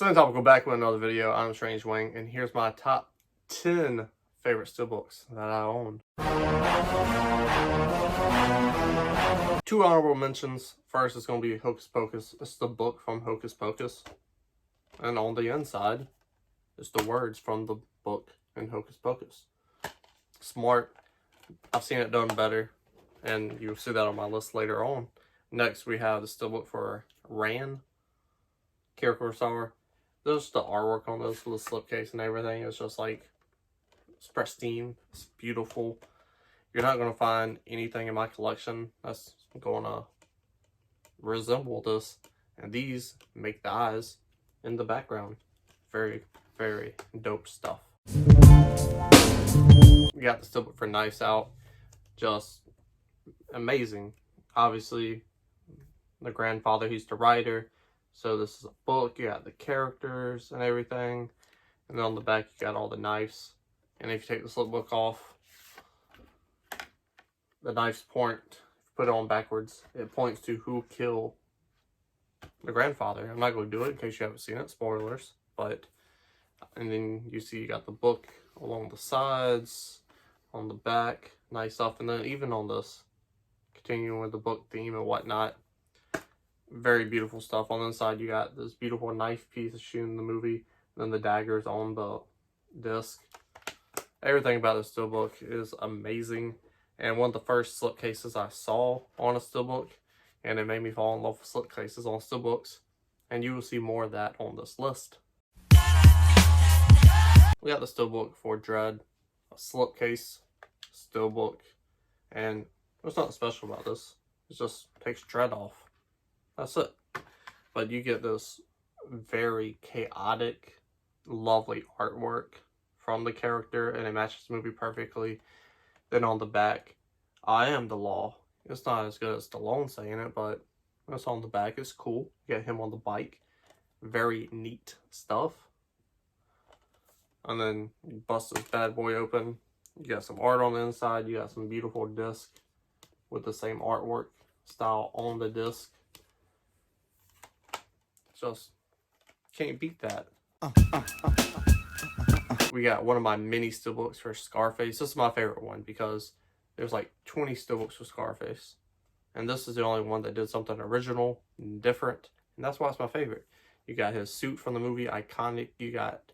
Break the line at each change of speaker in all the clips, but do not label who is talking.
Same topic, back with another video. I'm Strange Wang, and here's my top 10 favorite steelbooks that I own. 2 honorable mentions. First is going to be Hocus Pocus. This is the book from Hocus Pocus. And on the inside is the words from the book in Hocus Pocus. Smart. I've seen it done better, and you'll see that on my list later on. Next, we have the steelbook for Ran, Character Star. There's the artwork on this with the slipcase and everything. It's just like, it's pristine. It's beautiful. You're not going to find anything in my collection that's going to resemble this. And these make the eyes in the background. Very, very dope stuff. We got the steelbook for Knives Out. Just amazing. Obviously, the grandfather, he's the writer. So this is a book. You got the characters and everything. And then on the back, you got all the knives. And if you take the slipbook off, the knives point, put it on backwards, it points to who killed the grandfather. I'm not going to do it in case you haven't seen it. Spoilers. But, and then you see you got the book along the sides, on the back. Nice stuff. And then even on this, continuing with the book theme and whatnot. Very beautiful stuff. On the inside, you got this beautiful knife piece that's shown in the movie. And then the daggers on the disc. Everything about the steelbook is amazing. And one of the first slipcases I saw on a steelbook. And it made me fall in love with slipcases on steelbooks. And you will see more of that on this list. We got the steelbook for Dread. A slipcase, steelbook. And what's not special about this? It just takes Dread off. That's it. But you get this very chaotic, lovely artwork from the character, and it matches the movie perfectly. Then on the back, I am the law. It's not as good as Stallone saying it, but it's on the back. It's cool. You get him on the bike. Very neat stuff. And then you bust this bad boy open. You got some art on the inside. You got some beautiful disc with the same artwork style on the disc. Just can't beat that. We got one of my mini steelbooks for Scarface. This is my favorite one because there's like 20 steelbooks for Scarface. And this is the only one that did something original and different. And that's why it's my favorite. You got his suit from the movie, iconic. You got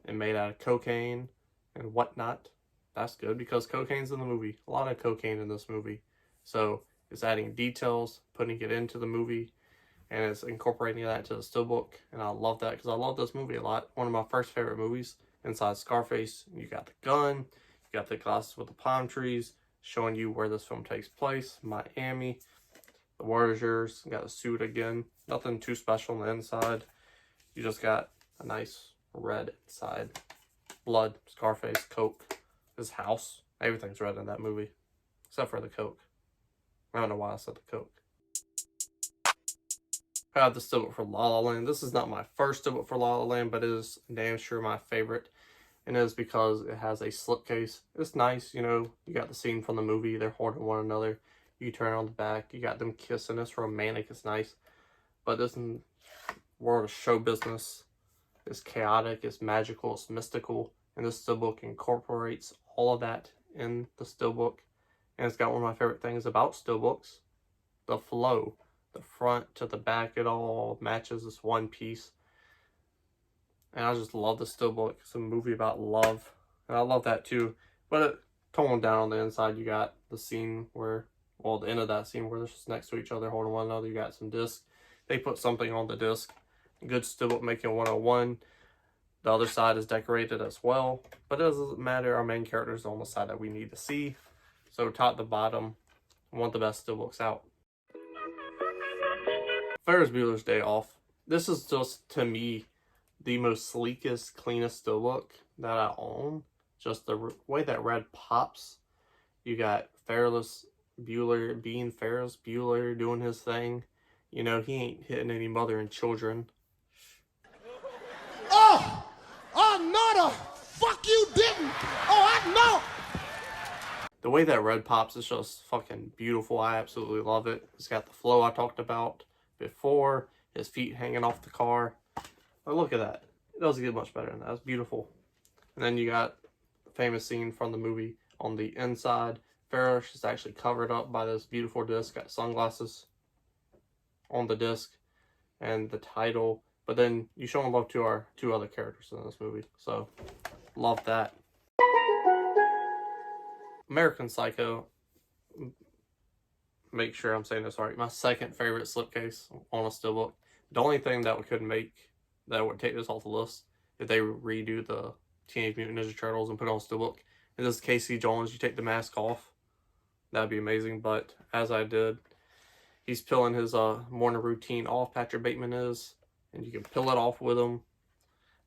it made out of cocaine and whatnot. That's good because cocaine's in the movie. A lot of cocaine in this movie. So it's adding details, putting it into the movie. And it's incorporating that to the steelbook. And I love that because I love this movie a lot. One of my first favorite movies. Inside Scarface, you got the gun. You got the glasses with the palm trees. Showing you where this film takes place. Miami. The word is yours. You got the suit again. Nothing too special on the inside. You just got a nice red inside. Blood. Scarface. Coke. His house. Everything's red in that movie. Except for the Coke. I don't know why I said the Coke. I have the steelbook for La La Land. This is not my first steelbook for La La Land, but it is damn sure my favorite. And it is because it has a slipcase. It's nice, you know, you got the scene from the movie. They're holding one another. You turn on the back. You got them kissing. It's romantic. It's nice. But this in world of show business, it's chaotic. It's magical. It's mystical. And this steelbook incorporates all of that in the steelbook. And it's got one of my favorite things about steelbooks. The flow. The front to the back, it all matches this one piece. And I just love the steelbook. It's a movie about love. And I love that too. But it toned down on the inside. You got the scene where, well, the end of that scene where they're just next to each other holding one another. You got some discs. They put something on the disc. Good steelbook making 101. The other side is decorated as well. But it doesn't matter. Our main character is on the side that we need to see. So top to bottom, one of the best steelbooks out. Ferris Bueller's Day Off. This is just, to me, the most sleekest, cleanest steelbook that I own. Just the way that red pops. You got Ferris Bueller being Ferris Bueller doing his thing. You know, he ain't hitting any mother and children.
Oh! Oh, no, the fuck you didn't! Oh, I know!
The way that red pops is just fucking beautiful. I absolutely love it. It's got the flow I talked about before. His feet hanging off the car. Like, look at that. It doesn't get much better than that. It's beautiful. And then you got the famous scene from the movie on the inside. Ferris is actually covered up by this beautiful disc. Got sunglasses on the disc and the title. But then you show love to our two other characters in this movie. So, love that. American Psycho. Make sure I'm saying this right. My second favorite slipcase on a steelbook. The only thing that would take this off the list if they redo the Teenage Mutant Ninja Turtles and put it on steelbook. In this Casey Jones, you take the mask off. That'd be amazing. But as I did, he's peeling his morning routine off. Patrick Bateman is, and you can peel it off with him.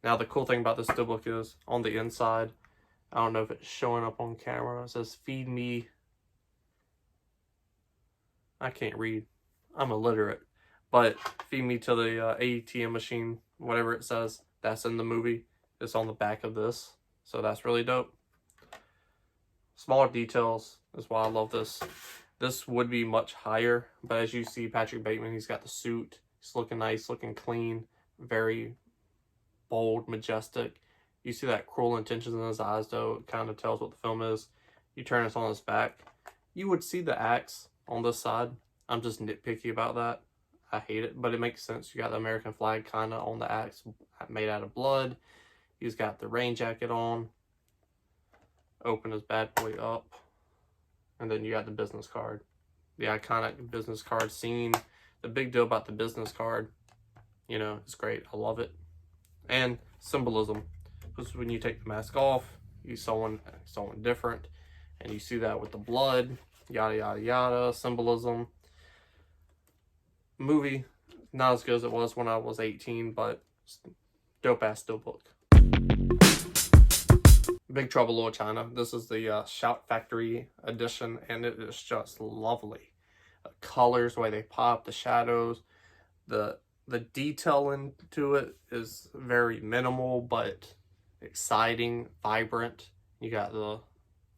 Now the cool thing about this steelbook is on the inside. I don't know if it's showing up on camera. It says "Feed me." I can't read. I'm illiterate. But feed me to the ATM machine, whatever it says. That's in the movie. It's on the back of this. So that's really dope. Smaller details is why I love this. This would be much higher. But as you see, Patrick Bateman, he's got the suit. He's looking nice, looking clean. Very bold, majestic. You see that cruel intentions in his eyes, though. It kind of tells what the film is. You turn this on his back. You would see the axe on this side. I'm just nitpicky about that. I hate it, but it makes sense. You got the American flag kind of on the axe, made out of blood. He's got the rain jacket on. Open his bad boy up. And then you got the business card. The iconic business card scene. The big deal about the business card, you know, it's great. I love it. And symbolism. Because when you take the mask off, you someone different. And you see that with the blood. Yada, yada, yada. Symbolism. Movie, not as good as it was when I was 18, but dope ass steelbook. Big Trouble in Little China. This is the Shout Factory edition, and it is just lovely. The colors, the way they pop, the shadows, the detail into it is very minimal but exciting, vibrant. You got the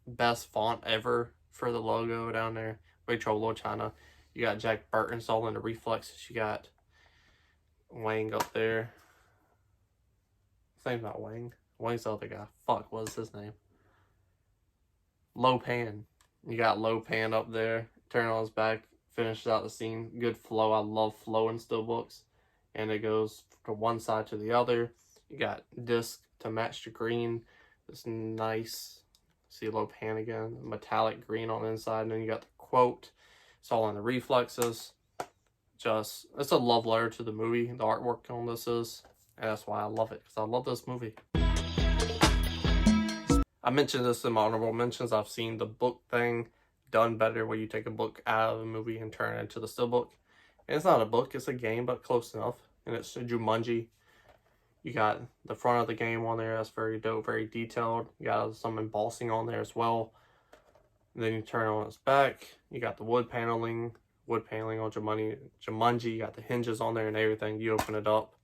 best font ever for the logo down there. Big Trouble in Little China. You got Jack Burton's all in the reflexes. You got Wang up there. His name's not Wang. Wang's the other guy. Fuck, what is his name? Low Pan. You got Low Pan up there. Turn on his back. Finishes out the scene. Good flow. I love flow in steelbooks. And it goes from one side to the other. You got disc to match the green. This nice, see Low Pan again. Metallic green on the inside. And then you got the quote. It's all in the reflexes. It's a love letter to the movie. The artwork on this is. And that's why I love it. Because I love this movie. I mentioned this in my honorable mentions. I've seen the book thing done better where you take a book out of a movie and turn it into the steelbook. And it's not a book. It's a game, but close enough. And it's a Jumanji. You got the front of the game on there. That's very dope. Very detailed. You got some embossing on there as well. Then you turn on its back. You got the wood paneling on Jumanji. You got the hinges on there and everything. You open it up.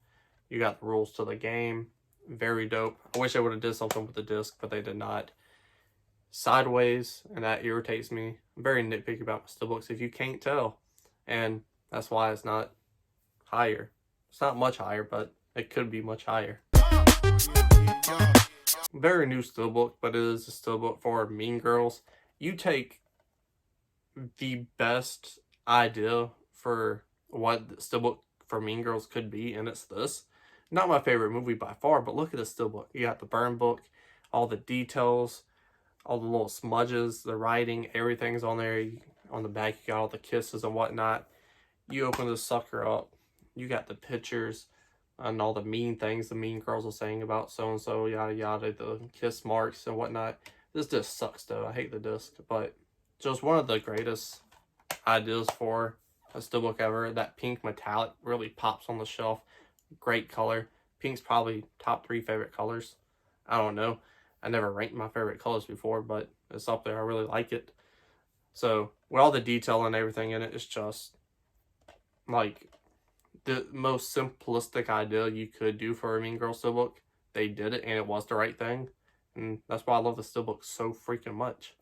You got the rules to the game. Very dope. I wish they would have did something with the disc, but they did not. Sideways, and that irritates me. I'm very nitpicky about my steelbooks if you can't tell. And that's why it's not higher. It's not much higher, but it could be much higher. Very new steelbook, but it is a steelbook for Mean Girls. You take the best idea for what the steelbook for Mean Girls could be, and it's this. Not my favorite movie by far, but look at the steelbook. You got the burn book, all the details, all the little smudges, the writing, everything's on there. On the back, you got all the kisses and whatnot. You open this sucker up, you got the pictures and all the mean things the Mean Girls are saying about so-and-so, yada yada, the kiss marks and whatnot. This disc sucks though. I hate the disc, but just one of the greatest ideas for a steelbook ever. That pink metallic really pops on the shelf. Great color. Pink's probably top 3 favorite colors. I don't know. I never ranked my favorite colors before, but it's up there. I really like it. So with all the detail and everything in it, it's just like the most simplistic idea you could do for a Mean Girl steelbook. They did it, and it was the right thing. And that's why I love the steelbook so freaking much.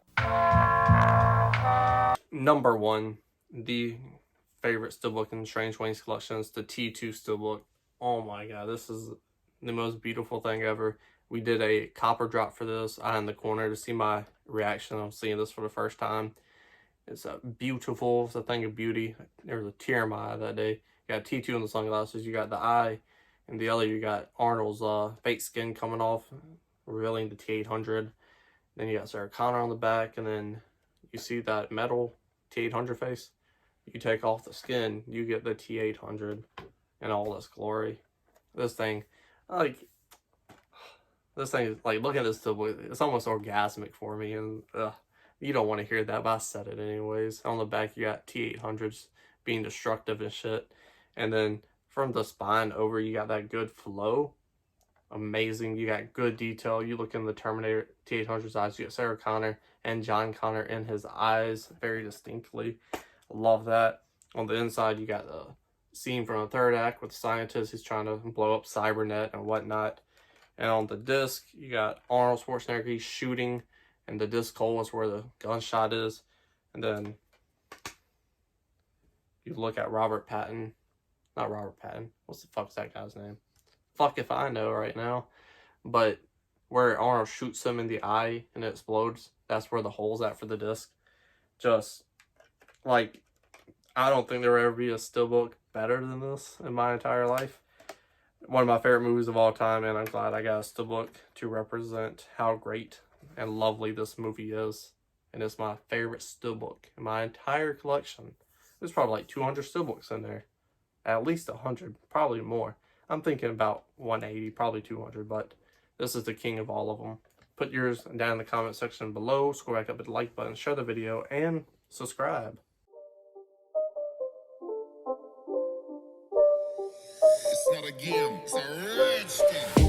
Number 1, the favorite steelbook in Strange Wings collection is the T2 steelbook. Oh my god, this is the most beautiful thing ever. We did a copper drop for this. I in the corner to see my reaction on seeing this for the first time. It's beautiful. It's a thing of beauty. There was a tear in my eye that day. You got T2 in the sunglasses. You got the eye, and the other you got Arnold's fake skin coming off, revealing the T800. Then you got Sarah Connor on the back, and then you see that metal T800 face. You take off the skin, you get the T800 in all this glory. This thing, like, this thing is like, look at this, it's almost orgasmic for me, and you don't want to hear that, but I said it anyways. On the back, you got T800s being destructive and shit. And then from the spine over, you got that good flow. Amazing. You got good detail. You look in the Terminator T800's eyes, you got Sarah Connor and John Connor in his eyes very distinctly. Love that. On the inside, you got the scene from the third act with the scientist who's trying to blow up Cybernet and whatnot. And on the disc, you got Arnold Schwarzenegger, he's shooting, and the disc hole is where the gunshot is. And then you look at Robert Pattinson. Not Robert Pattinson. What's the fuck's that guy's name? Fuck if I know right now. But where Arnold shoots him in the eye and it explodes, that's where the hole's at for the disc. Just, like, I don't think there will ever be a steelbook better than this in my entire life. One of my favorite movies of all time, and I'm glad I got a steelbook to represent how great and lovely this movie is. And it's my favorite steelbook in my entire collection. There's probably like 200 steelbooks in there. At least 100, probably more. I'm thinking about 180, probably 200, but this is the king of all of them. Put yours down in the comment section below. Scroll back up with the like button, share the video, and subscribe.
It's not a game, it's a rich thing.